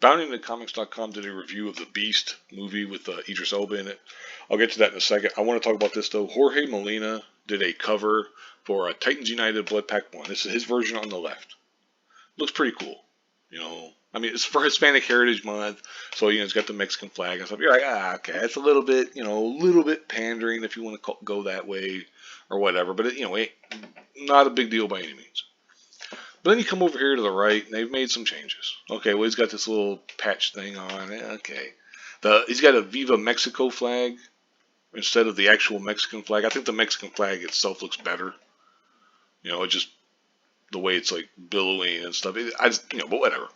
BountyNetComics.com did a review of the Beast movie with Idris Elba in it. I'll get to that in a second. I want to talk about this though. Jorge Molina did a cover for Titans United Blood Pack 1. This is his version on the left. Looks pretty cool. You know, I mean, it's for Hispanic Heritage Month, so it's got the Mexican flag and stuff. You're like, okay, it's a little bit, a little bit pandering if you want to go that way or whatever. But not a big deal by any means. But then you come over here to the right, and they've made some changes. Okay, well, he's got this little patch thing on. Okay. He's got a Viva Mexico flag instead of the actual Mexican flag. I think the Mexican flag itself looks better. It just, the way it's like billowing and stuff. But whatever.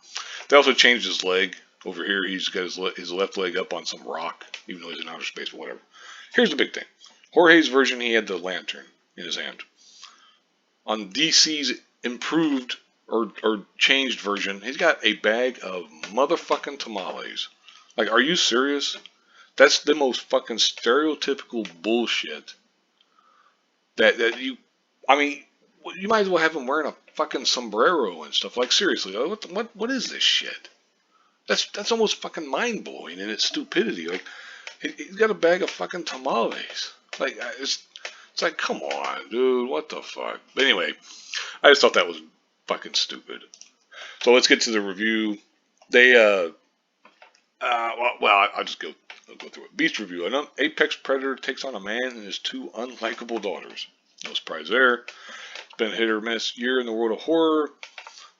They also changed his leg. Over here, he's got his left leg up on some rock, even though he's in outer space, but whatever. Here's the big thing. Jorge's version, he had the lantern in his hand. On DC's improved or changed version, he's got a bag of motherfucking tamales. Like, are you serious? That's the most fucking stereotypical bullshit you might as well have him wearing a fucking sombrero and stuff. Like, seriously, what is this shit? That's almost fucking mind blowing in its stupidity. Like, he's got a bag of fucking tamales. Like, it's like, come on, dude, what the fuck? But anyway, I just thought that was fucking stupid. So let's get to the review. I'll just go through it. Beast review. An apex predator takes on a man and his two unlikable daughters. No surprise there. It's been a hit or miss year in the world of horror.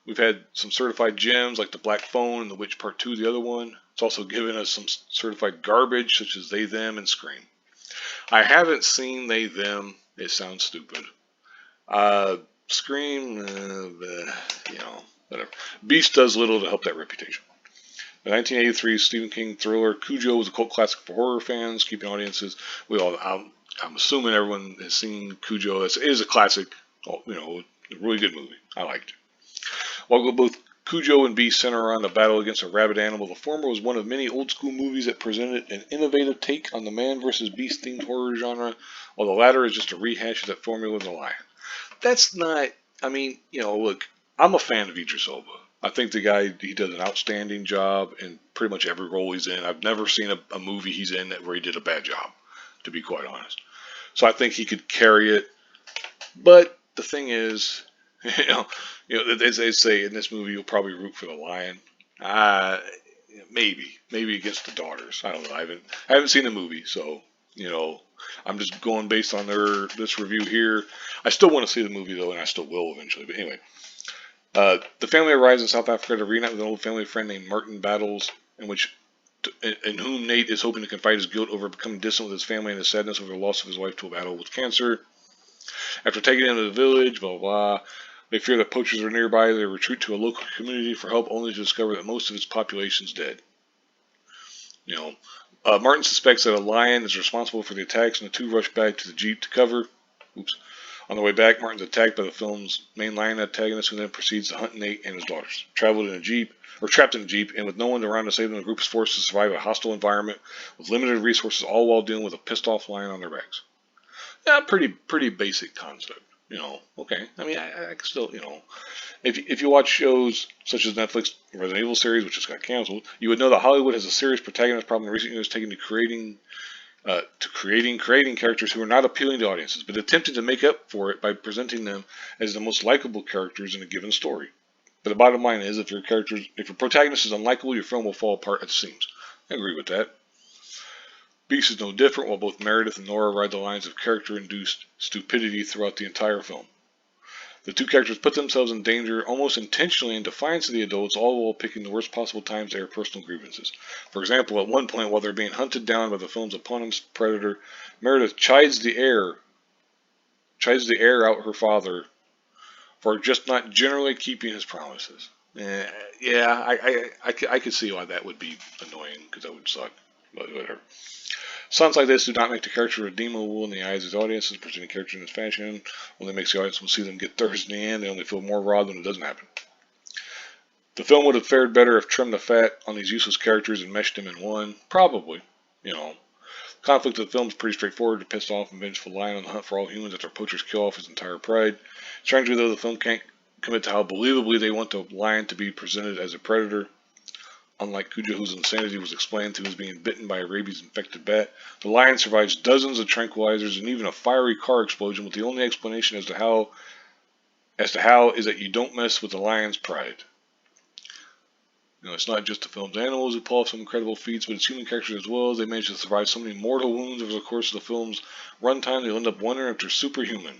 We've had some certified gems like The Black Phone and The Witch Part 2, the other one. It's also given us some certified garbage such as They, Them, and Scream. I haven't seen They, Them. It sounds stupid. Scream, whatever. Beast does little to help that reputation. The 1983 Stephen King thriller Cujo was a cult classic for horror fans, keeping audiences. I'm assuming everyone has seen Cujo. It is a classic, a really good movie. I liked it. While both Cujo and Beast center around the battle against a rabid animal, the former was one of many old-school movies that presented an innovative take on the man versus beast themed horror genre, while the latter is just a rehash of that formula with a lion. That's not, look, I'm a fan of Idris Elba. I think the guy, he does an outstanding job in pretty much every role he's in. I've never seen a movie he's in where he did a bad job, to be quite honest. So I think he could carry it. But the thing is, as they say in this movie, you'll probably root for the lion. Maybe against the daughters. I don't know. I haven't seen the movie, so I'm just going based on this review here. I still want to see the movie though, and I still will eventually. But anyway, the family arrives in South Africa to reunite with an old family friend named Martin Battles, in whom Nate is hoping to confide his guilt over becoming distant with his family and his sadness over the loss of his wife to a battle with cancer. After taking him to the village, blah, blah, blah, they fear that poachers are nearby. They retreat to a local community for help, only to discover that most of its population is dead. Martin suspects that a lion is responsible for the attacks, and the two rush back to the jeep to cover. On the way back, Martin's attacked by the film's main lion antagonist, who then proceeds to hunt Nate and his daughters. Trapped in a jeep, and with no one around to save them, the group is forced to survive a hostile environment with limited resources, all while dealing with a pissed-off lion on their backs. Yeah, pretty basic concept. Okay. I can still, if you watch shows such as Netflix Resident Evil series, which just got canceled, you would know that Hollywood has a serious protagonist problem in recent years, taken to creating characters who are not appealing to audiences, but attempting to make up for it by presenting them as the most likable characters in a given story. But the bottom line is, if your protagonist is unlikable, your film will fall apart at the seams. I agree with that. Beast is no different, while both Meredith and Nora ride the lines of character-induced stupidity throughout the entire film. The two characters put themselves in danger almost intentionally in defiance of the adults, all while picking the worst possible times to air personal grievances. For example, at one point, while they're being hunted down by the film's opponent's predator, Meredith chides the air out her father for just not generally keeping his promises. I could see why that would be annoying, because that would suck, but whatever. Stunts like this do not make the character redeemable in the eyes of the audience, presenting characters in this fashion only makes the audience will see them get thirst in the end. They only feel more raw when it doesn't happen. The film would have fared better if trimmed the fat on these useless characters and meshed them in one. Probably. Conflict of the film is pretty straightforward. A pissed off and vengeful lion on the hunt for all humans after poachers kill off his entire pride. Strangely though, the film can't commit to how believably they want the lion to be presented as a predator. Unlike Cujo, whose insanity was explained to as being bitten by a rabies-infected bat, the lion survives dozens of tranquilizers and even a fiery car explosion, with the only explanation as to how is that you don't mess with the lion's pride. It's not just the film's animals who pull off some incredible feats, but its human characters as well. As they manage to survive so many mortal wounds over the course of the film's runtime, they'll end up wondering if they're superhuman.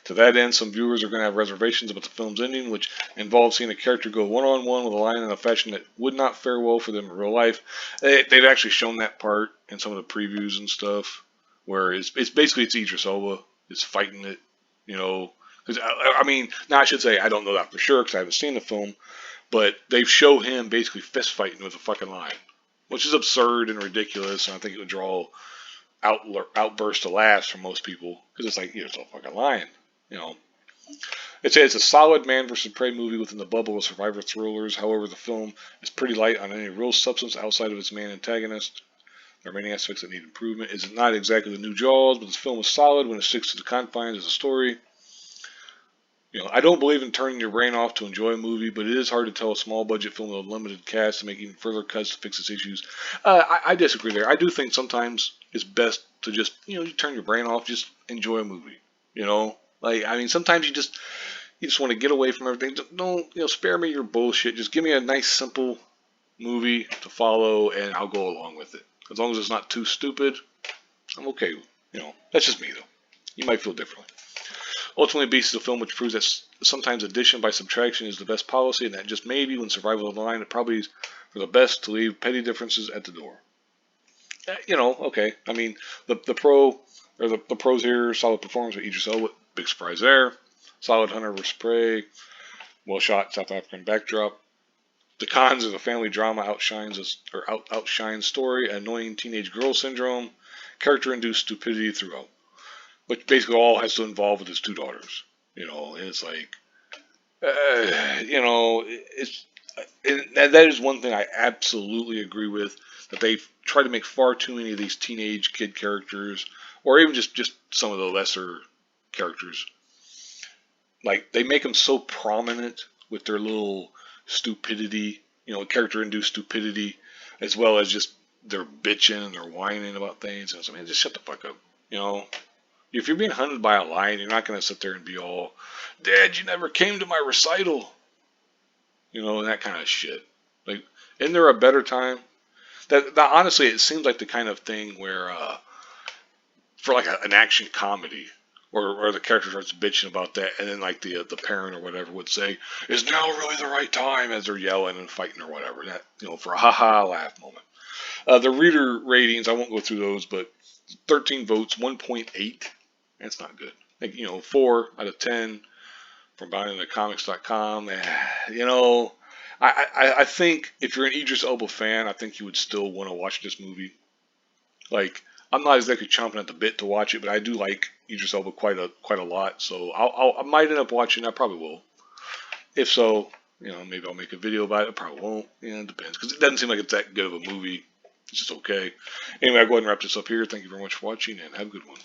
To that end, some viewers are going to have reservations about the film's ending, which involves seeing a character go one-on-one with a lion in a fashion that would not fare well for them in real life. They've actually shown that part in some of the previews and stuff, where it's basically Idris Elba is fighting it, Because now I should say I don't know that for sure because I haven't seen the film, but they show him basically fist fighting with a fucking lion, which is absurd and ridiculous, and I think it would draw outbursts of laughs from most people because it's like, it's a fucking lion. It's a solid man versus prey movie within the bubble of survivor thrillers. However, the film is pretty light on any real substance outside of its main antagonist. There are many aspects that need improvement. It's not exactly the new Jaws, but this film is solid when it sticks to the confines of the story. I don't believe in turning your brain off to enjoy a movie, but it is hard to tell a small budget film with a limited cast to make even further cuts to fix its issues. I disagree there. I do think sometimes it's best to just, you turn your brain off, just enjoy a movie. Sometimes you just want to get away from everything. Don't, spare me your bullshit. Just give me a nice, simple movie to follow, and I'll go along with it. As long as it's not too stupid, I'm okay. That's just me, though. You might feel differently. Ultimately, Beast is a film which proves that sometimes addition by subtraction is the best policy, and that just maybe when survival of the line, it probably is for the best to leave petty differences at the door. Okay. The pros here, solid performance with Idris Elba, big surprise there. Solid hunter versus prey, well shot South African backdrop. The cons is a family drama outshines story, annoying teenage girl syndrome, character-induced stupidity throughout, which basically all has to involve with his two daughters. And it's like, that is one thing I absolutely agree with, that they try to make far too many of these teenage kid characters, or even just some of the lesser characters. Like, they make them so prominent with their little stupidity, character-induced stupidity, as well as just their bitching and their whining about things. And so, man, just shut the fuck up. If you're being hunted by a lion, you're not going to sit there and be all, Dad, you never came to my recital. And that kind of shit. Like, isn't there a better time? That honestly, it seems like the kind of thing where, for like an action comedy, or the character starts bitching about that, and then like the parent or whatever would say, "Is now really the right time?" as they're yelling and fighting or whatever. That for a ha laugh moment. The reader ratings, I won't go through those, but 13 votes, 1.8. That's not good. 4 out of 10 from BuyingTheComics.com. I think if you're an Idris Elba fan, I think you would still want to watch this movie. Like, I'm not exactly chomping at the bit to watch it, but I do like Idris Elba quite a lot. So I might end up watching. I probably will. If so, maybe I'll make a video about it. I probably won't. It depends, because it doesn't seem like it's that good of a movie. It's just okay. Anyway, I'll go ahead and wrap this up here. Thank you very much for watching, and have a good one.